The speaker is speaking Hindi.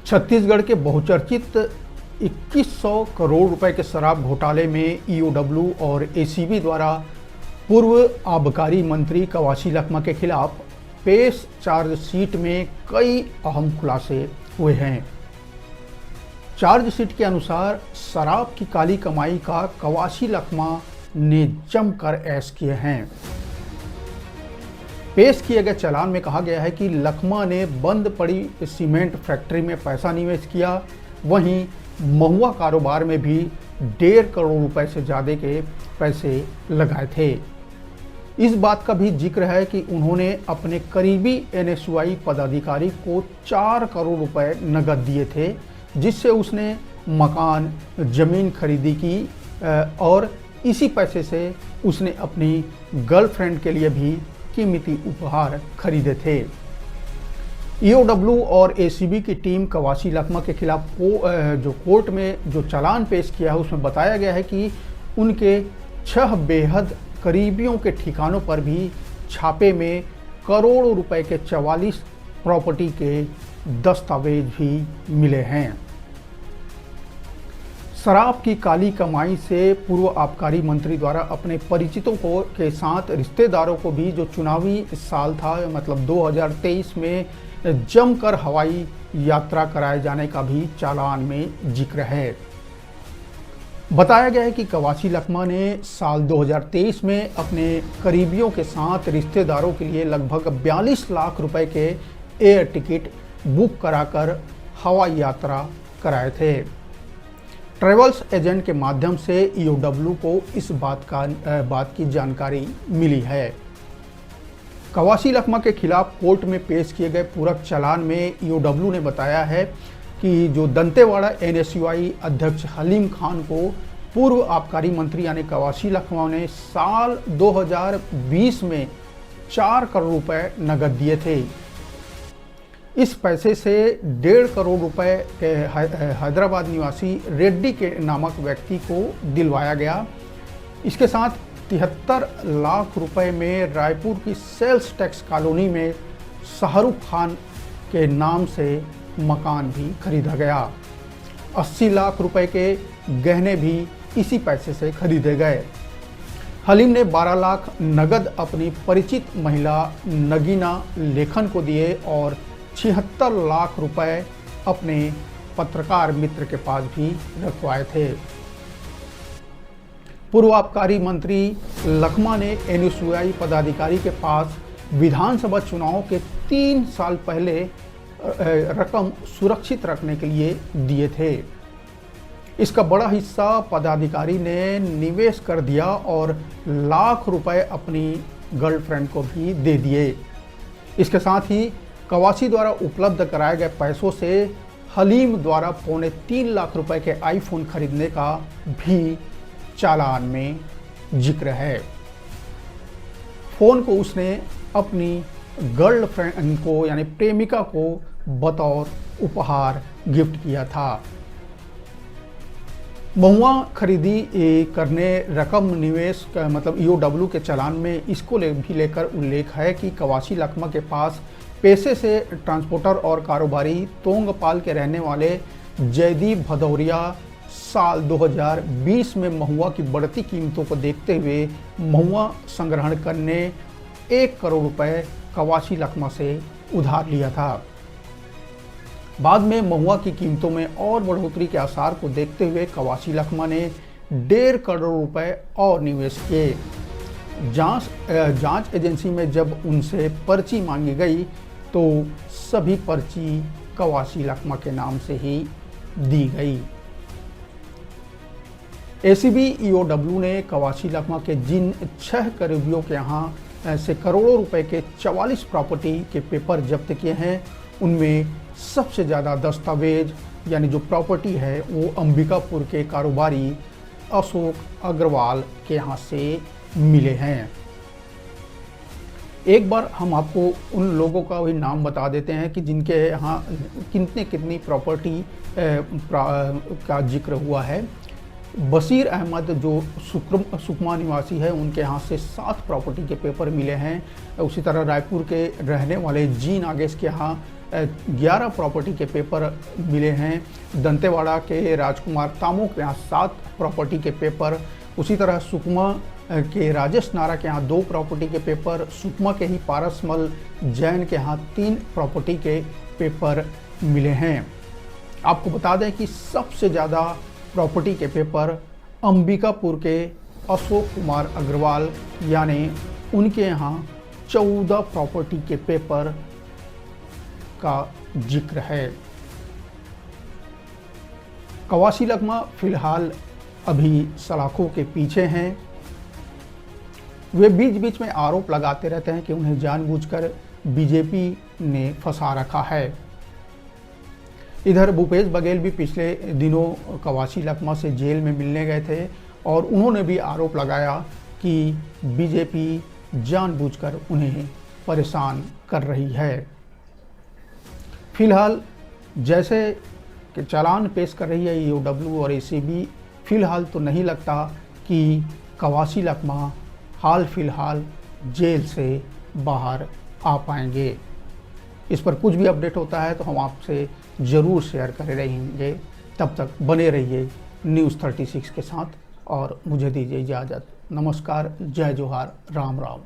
छत्तीसगढ़ के बहुचर्चित 2100 करोड़ रुपए के शराब घोटाले में ईओडब्ल्यू और एसीबी द्वारा पूर्व आबकारी मंत्री कवासी लखमा के खिलाफ पेश चार्जशीट में कई अहम खुलासे हुए हैं। चार्जशीट के अनुसार शराब की काली कमाई का कवासी लखमा ने जमकर ऐश किए हैं। पेश किए गए चालान में कहा गया है कि लखमा ने बंद पड़ी सीमेंट फैक्ट्री में पैसा निवेश किया, वहीं महुआ कारोबार में भी 1.5 करोड़ रुपए से ज़्यादा के पैसे लगाए थे। इस बात का भी जिक्र है कि उन्होंने अपने करीबी एनएसयूआई पदाधिकारी को 4 करोड़ रुपए नकद दिए थे, जिससे उसने मकान जमीन खरीदी की और इसी पैसे से उसने अपनी गर्लफ्रेंड के लिए भी कीमती उपहार खरीदे थे। ईओडब्ल्यू और एसीबी की टीम कवासी लखमा के खिलाफ जो कोर्ट में जो चालान पेश किया है उसमें बताया गया है कि उनके 6 बेहद करीबियों के ठिकानों पर भी छापे में करोड़ों रुपए के 44 प्रॉपर्टी के दस्तावेज भी मिले हैं। शराब की काली कमाई से पूर्व आबकारी मंत्री द्वारा अपने परिचितों को के साथ रिश्तेदारों को भी जो चुनावी साल था मतलब 2023 में जमकर हवाई यात्रा कराए जाने का भी चालान में जिक्र है। बताया गया है कि कवासी लखमा ने साल 2023 में अपने करीबियों के साथ रिश्तेदारों के लिए लगभग 42 लाख रुपए के एयर टिकट बुक कराकर हवाई यात्रा कराए थे। ट्रैवल्स एजेंट के माध्यम से ईओडब्ल्यू को इस बात की जानकारी मिली है। कवासी लखमा के खिलाफ कोर्ट में पेश किए गए पूरक चालान में ईओडब्ल्यू ने बताया है कि जो दंतेवाड़ा एनएसयूआई अध्यक्ष हलीम खान को पूर्व आबकारी मंत्री यानी कवासी लखमा ने साल 2020 में 4 करोड़ रुपए नकद दिए थे। इस पैसे से 1.5 करोड़ रुपए के हैदराबाद निवासी रेड्डी के नामक व्यक्ति को दिलवाया गया। इसके साथ 73 लाख रुपए में रायपुर की सेल्स टैक्स कॉलोनी में शाहरुख खान के नाम से मकान भी खरीदा गया। 80 लाख रुपए के गहने भी इसी पैसे से खरीदे गए। हलीम ने 12 लाख नगद अपनी परिचित महिला नगीना लेखन को दिए और 76 लाख रुपए अपने पत्रकार मित्र के पास भी रखवाए थे। पूर्व आबकारी मंत्री लखमा ने एनएसयूआई पदाधिकारी के पास विधानसभा चुनाव के 3 साल पहले रकम सुरक्षित रखने के लिए दिए थे। इसका बड़ा हिस्सा पदाधिकारी ने निवेश कर दिया और लाख रुपए अपनी गर्लफ्रेंड को भी दे दिए। इसके साथ ही कवासी द्वारा उपलब्ध कराए गए पैसों से हलीम द्वारा 3.25 लाख रुपए के आईफोन खरीदने का भी चालान में जिक्र है। फोन को उसने अपनी गर्लफ्रेंड को यानी प्रेमिका को बतौर उपहार गिफ्ट किया था। महुआ खरीदी करने रकम निवेश मतलब ईओडब्ल्यू के चालान में इसको भी लेकर उल्लेख है कि कवासी लखमा के पास पेशे से ट्रांसपोर्टर और कारोबारी तोंगपाल के रहने वाले जयदीप भदौरिया साल 2020 में महुआ की बढ़ती कीमतों को देखते हुए महुआ संग्रहण करने 1 करोड़ रुपए कवासी लखमा से उधार लिया था। बाद में महुआ की कीमतों में और बढ़ोतरी के आसार को देखते हुए कवासी लखमा ने 1.5 करोड़ रुपए और निवेश किए। जांच एजेंसी में जब उनसे पर्ची मांगी गई तो सभी पर्ची कवासी लखमा के नाम से ही दी गई। एसीबी ईओडब्ल्यू ने कवासी लखमा के जिन 6 करीबियों के यहाँ से करोड़ों रुपए के 44 प्रॉपर्टी के पेपर जब्त किए हैं, उनमें सबसे ज़्यादा दस्तावेज यानी जो प्रॉपर्टी है वो अंबिकापुर के कारोबारी अशोक अग्रवाल के यहाँ से मिले हैं। एक बार हम आपको उन लोगों का भी नाम बता देते हैं कि जिनके यहाँ कितनी प्रॉपर्टी का जिक्र हुआ है। बशीर अहमद जो सुकमा निवासी है, उनके यहाँ से 7 प्रॉपर्टी के पेपर मिले हैं। उसी तरह रायपुर के रहने वाले जी नागेश के यहाँ 11 प्रॉपर्टी के पेपर मिले हैं। दंतेवाड़ा के राजकुमार तामो के यहाँ 7 प्रॉपर्टी के पेपर, उसी तरह सुकमा के राजेश नारा के यहाँ 2 प्रॉपर्टी के पेपर, सुकमा के ही पारसमल जैन के यहाँ 3 प्रॉपर्टी के पेपर मिले हैं। आपको बता दें कि सबसे ज़्यादा प्रॉपर्टी के पेपर अंबिकापुर के अशोक कुमार अग्रवाल यानी उनके यहाँ 14 प्रॉपर्टी के पेपर का जिक्र है। कवासी लखमा फिलहाल अभी सलाखों के पीछे हैं। वे बीच बीच में आरोप लगाते रहते हैं कि उन्हें जानबूझकर बीजेपी ने फंसा रखा है। इधर भूपेश बघेल भी पिछले दिनों कवासी लखमा से जेल में मिलने गए थे और उन्होंने भी आरोप लगाया कि बीजेपी जानबूझकर उन्हें परेशान कर रही है। फिलहाल जैसे कि चालान पेश कर रही है ईओडब्ल्यू और एसीबी, फिलहाल तो नहीं लगता कि कवासी लखमा हाल फिलहाल जेल से बाहर आ पाएंगे। इस पर कुछ भी अपडेट होता है तो हम आपसे ज़रूर शेयर कर रहेंगे। तब तक बने रहिए न्यूज़ 36 के साथ और मुझे दीजिए इजाज़त। नमस्कार, जय जोहार, राम राम।